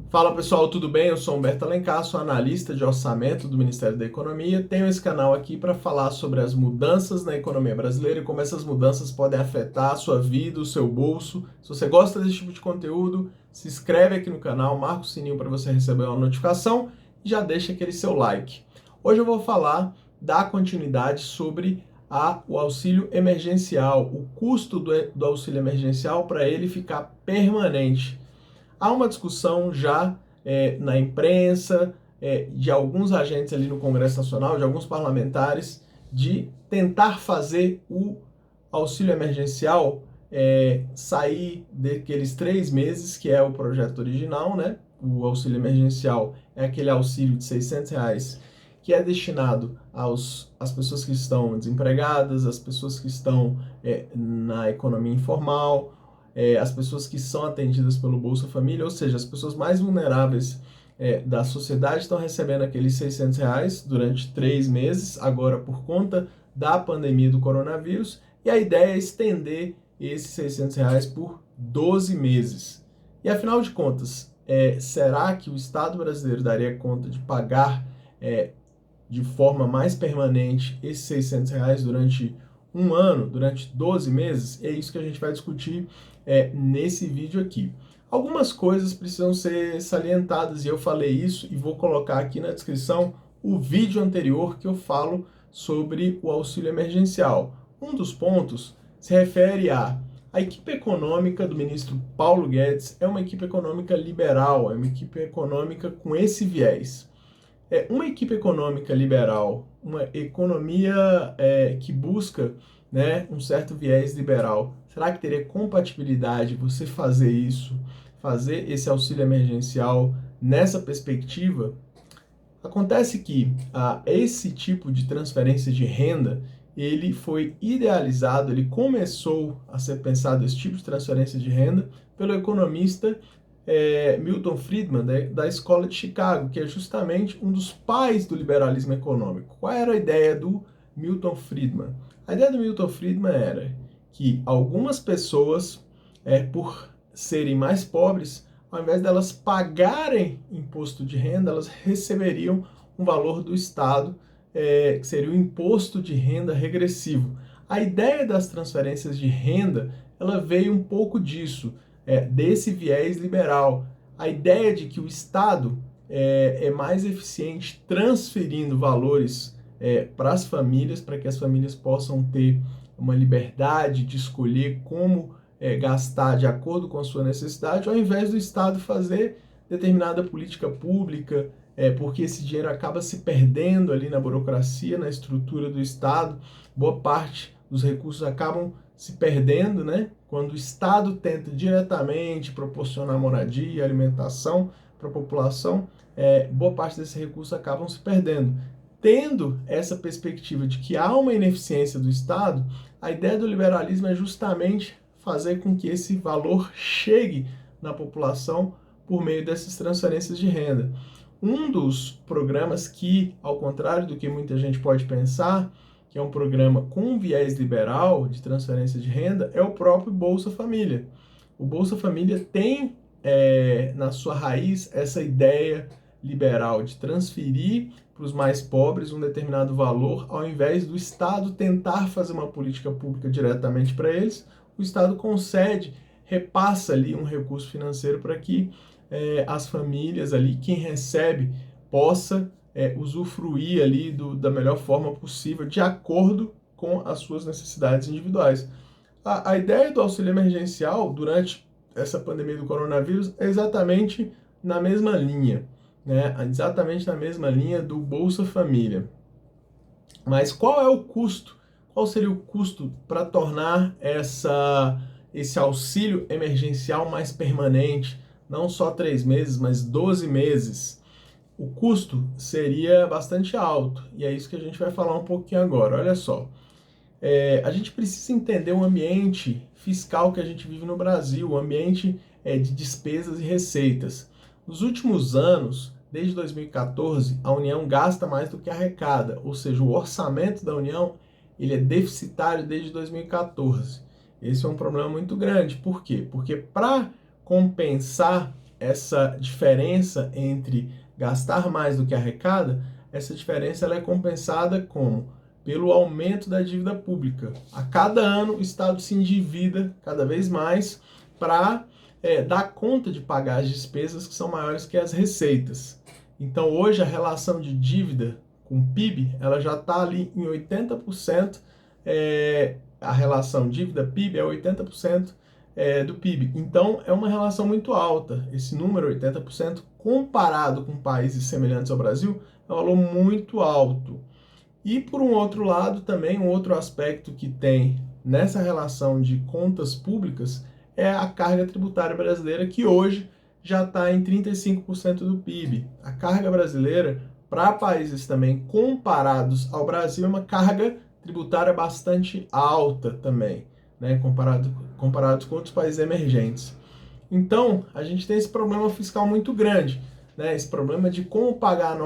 Fala pessoal, tudo bem? Eu sou Humberto Alencar, sou analista de orçamento do Ministério da Economia. Tenho esse canal aqui para falar sobre as mudanças na economia brasileira e como essas mudanças podem afetar a sua vida, o seu bolso. Se você gosta desse tipo de conteúdo, se inscreve aqui no canal, marca o sininho para você receber uma notificação e já deixa aquele seu like. Hoje eu vou falar da continuidade sobre o auxílio emergencial, o custo do auxílio emergencial para ele ficar permanente. Há uma discussão já na imprensa, de alguns agentes ali no Congresso Nacional, de alguns parlamentares, de tentar fazer o auxílio emergencial sair daqueles 3 meses, que é o projeto original, né? O auxílio emergencial é aquele auxílio de R$ 600 que é destinado às pessoas que estão desempregadas, às pessoas que estão na economia informal, as pessoas que são atendidas pelo Bolsa Família, ou seja, as pessoas mais vulneráveis da sociedade estão recebendo aqueles R$ 600 durante 3 meses, agora por conta da pandemia do coronavírus, e a ideia é estender esses R$ 600 por 12 meses. E afinal de contas, será que o Estado brasileiro daria conta de pagar de forma mais permanente esses R$ 600 durante um ano, durante 12 meses? É isso que a gente vai discutir nesse vídeo aqui. Algumas coisas precisam ser salientadas e eu falei isso e vou colocar aqui na descrição o vídeo anterior que eu falo sobre o auxílio emergencial. Um dos pontos se refere a equipe econômica do ministro Paulo Guedes é uma equipe econômica liberal, é uma equipe econômica com esse viés. Uma equipe econômica liberal, uma economia que busca, né, um certo viés liberal, será que teria compatibilidade você fazer isso, fazer esse auxílio emergencial nessa perspectiva? Acontece que esse tipo de transferência de renda, ele foi idealizado, ele começou a ser pensado, esse tipo de transferência de renda, pelo economista Milton Friedman, da Escola de Chicago, que é justamente um dos pais do liberalismo econômico. Qual era a ideia do Milton Friedman? A ideia do Milton Friedman era que algumas pessoas, por serem mais pobres, ao invés delas pagarem imposto de renda, elas receberiam um valor do Estado, que seria o imposto de renda regressivo. A ideia das transferências de renda, ela veio um pouco disso, desse viés liberal. A ideia de que o Estado é mais eficiente transferindo valores para as famílias, para que as famílias possam ter uma liberdade de escolher como gastar de acordo com a sua necessidade, ao invés do Estado fazer determinada política pública, porque esse dinheiro acaba se perdendo ali na burocracia, na estrutura do Estado. Boa parte dos recursos acabam se perdendo, né? Quando o Estado tenta diretamente proporcionar moradia e alimentação para a população, boa parte desses recursos acabam se perdendo. Tendo essa perspectiva de que há uma ineficiência do Estado, a ideia do liberalismo é justamente fazer com que esse valor chegue na população por meio dessas transferências de renda. Um dos programas que, ao contrário do que muita gente pode pensar, que é um programa com viés liberal de transferência de renda, é o próprio Bolsa Família. O Bolsa Família tem na sua raiz essa ideia liberal de transferir para os mais pobres um determinado valor, ao invés do Estado tentar fazer uma política pública diretamente para eles, o Estado concede, repassa ali um recurso financeiro para que as famílias ali, quem recebe, possa usufruir ali da melhor forma possível, de acordo com as suas necessidades individuais. A ideia do auxílio emergencial durante essa pandemia do coronavírus é exatamente na mesma linha, né? Exatamente na mesma linha do Bolsa Família. Mas qual é o custo? Qual seria o custo para tornar esse auxílio emergencial mais permanente? Não só 3 meses, mas 12 meses. O custo seria bastante alto, e é isso que a gente vai falar um pouquinho agora. Olha só, a gente precisa entender o ambiente fiscal que a gente vive no Brasil, o ambiente de despesas e receitas. Nos últimos anos, desde 2014, a União gasta mais do que arrecada, ou seja, o orçamento da União ele é deficitário desde 2014. Esse é um problema muito grande. Por quê? Porque para compensar essa diferença entre gastar mais do que arrecada, essa diferença ela é compensada como? Pelo aumento da dívida pública. A cada ano, o Estado se endivida cada vez mais para dar conta de pagar as despesas que são maiores que as receitas. Então, hoje, a relação de dívida com PIB, ela já está ali em 80%, a relação dívida-PIB é 80% do PIB. Então, é uma relação muito alta. Esse número, 80%, comparado com países semelhantes ao Brasil, é um valor muito alto. E, por um outro lado, também um outro aspecto que tem nessa relação de contas públicas é a carga tributária brasileira, que hoje já está em 35% do PIB. A carga brasileira, para países também comparados ao Brasil, é uma carga tributária bastante alta também, né, comparados com outros países emergentes. Então, a gente tem esse problema fiscal muito grande, né? Esse problema de como pagar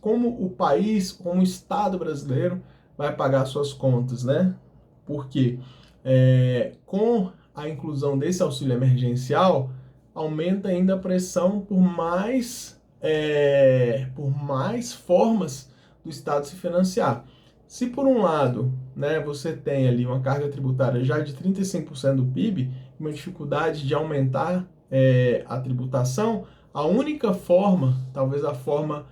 como o país, como o Estado brasileiro vai pagar suas contas, né? Porque com a inclusão desse auxílio emergencial, aumenta ainda a pressão por mais formas do Estado se financiar. Se por um lado, né, você tem ali uma carga tributária já de 35% do PIB, uma dificuldade de aumentar a tributação, a única forma, talvez a forma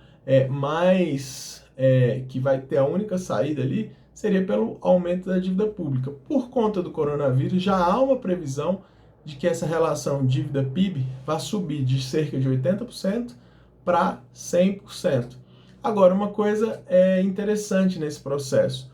que vai ter a única saída ali, seria pelo aumento da dívida pública. Por conta do coronavírus, já há uma previsão de que essa relação dívida-PIB vai subir de cerca de 80% para 100%. Agora, uma coisa interessante nesse processo,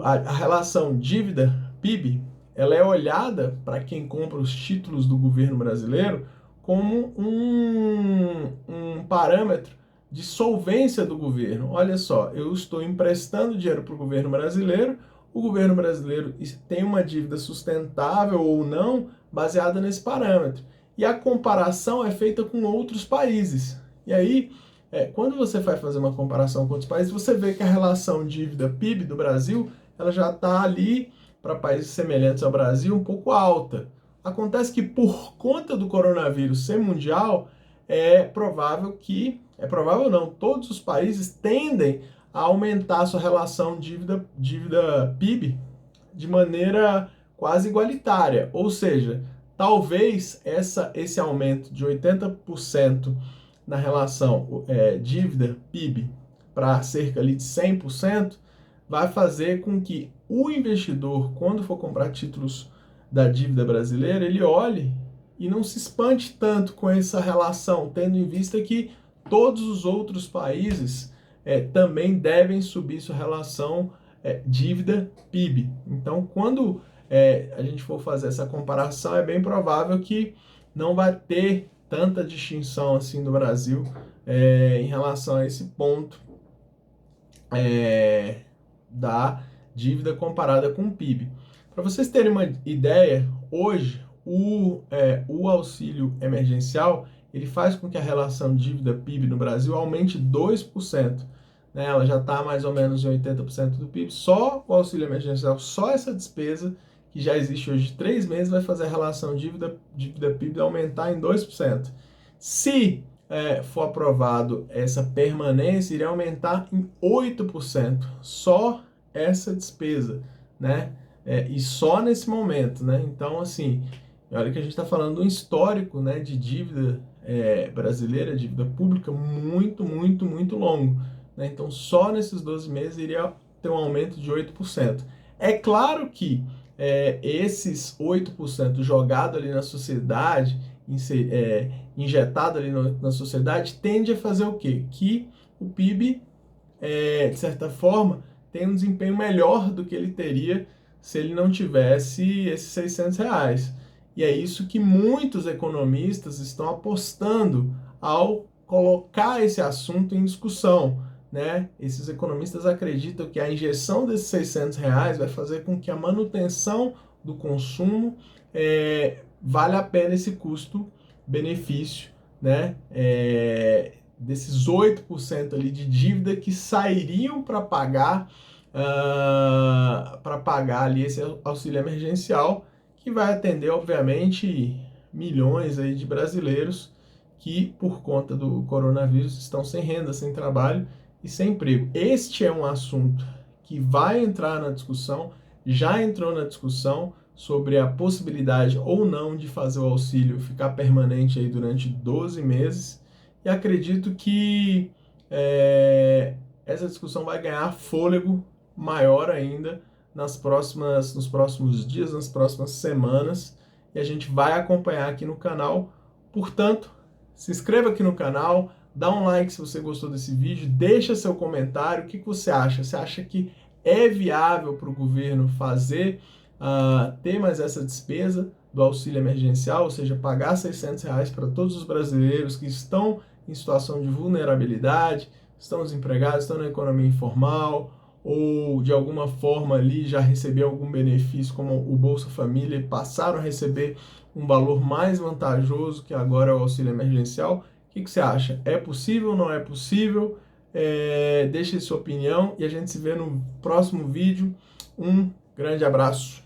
a relação dívida-PIB, ela é olhada para quem compra os títulos do governo brasileiro como um parâmetro de solvência do governo. Olha só, eu estou emprestando dinheiro para o governo brasileiro tem uma dívida sustentável ou não, baseada nesse parâmetro. E a comparação é feita com outros países. E aí, quando você vai fazer uma comparação com outros países, você vê que a relação dívida-PIB do Brasil, ela já está ali, para países semelhantes ao Brasil, um pouco alta. Acontece que por conta do coronavírus ser mundial, todos os países tendem a aumentar a sua relação dívida-PIB de maneira quase igualitária. Ou seja, talvez esse aumento de 80% na relação dívida-PIB para cerca ali de 100%, vai fazer com que o investidor, quando for comprar títulos da dívida brasileira, ele olhe e não se espante tanto com essa relação, tendo em vista que todos os outros países também devem subir sua relação dívida-PIB. Então, quando a gente for fazer essa comparação, é bem provável que não vai ter tanta distinção assim do Brasil em relação a esse ponto da dívida comparada com o PIB. Para vocês terem uma ideia, hoje o auxílio emergencial ele faz com que a relação dívida-PIB no Brasil aumente 2%. Né? Ela já está mais ou menos em 80% do PIB. Só o auxílio emergencial, só essa despesa, que já existe hoje de 3 meses, vai fazer a relação dívida-PIB aumentar em 2%. Se for aprovado essa permanência, iria aumentar em 8%. Só essa despesa, né? E só nesse momento, né? Então, assim, olha que a gente está falando de um histórico, né, de dívida brasileira, dívida pública, muito, muito, muito longo. Né? Então, só nesses 12 meses iria ter um aumento de 8%. É claro que esses 8% jogado ali na sociedade, injetado ali na sociedade, tende a fazer o quê? Que o PIB, de certa forma, tem um desempenho melhor do que ele teria se ele não tivesse esses R$ 600. E é isso que muitos economistas estão apostando ao colocar esse assunto em discussão. Né? Esses economistas acreditam que a injeção desses R$ 600 vai fazer com que a manutenção do consumo vale a pena esse custo-benefício, né? Desses 8% ali de dívida que sairiam para pagar ali esse auxílio emergencial, que vai atender, obviamente, milhões aí de brasileiros que, por conta do coronavírus, estão sem renda, sem trabalho e sem emprego. Este é um assunto que vai entrar na discussão, já entrou na discussão sobre a possibilidade ou não de fazer o auxílio ficar permanente aí durante 12 meses. E acredito que essa discussão vai ganhar fôlego maior ainda nos próximos dias, nas próximas semanas, e a gente vai acompanhar aqui no canal. Portanto, se inscreva aqui no canal, dá um like se você gostou desse vídeo, deixa seu comentário, o que você acha? Você acha que é viável para o governo fazer, ter mais essa despesa do auxílio emergencial, ou seja, pagar R$600 para todos os brasileiros que estão em situação de vulnerabilidade, estão desempregados, estão na economia informal, ou de alguma forma ali já receber algum benefício como o Bolsa Família e passaram a receber um valor mais vantajoso que agora é o auxílio emergencial. O que você acha? É possível ou não é possível? Deixe sua opinião e a gente se vê no próximo vídeo. Um grande abraço.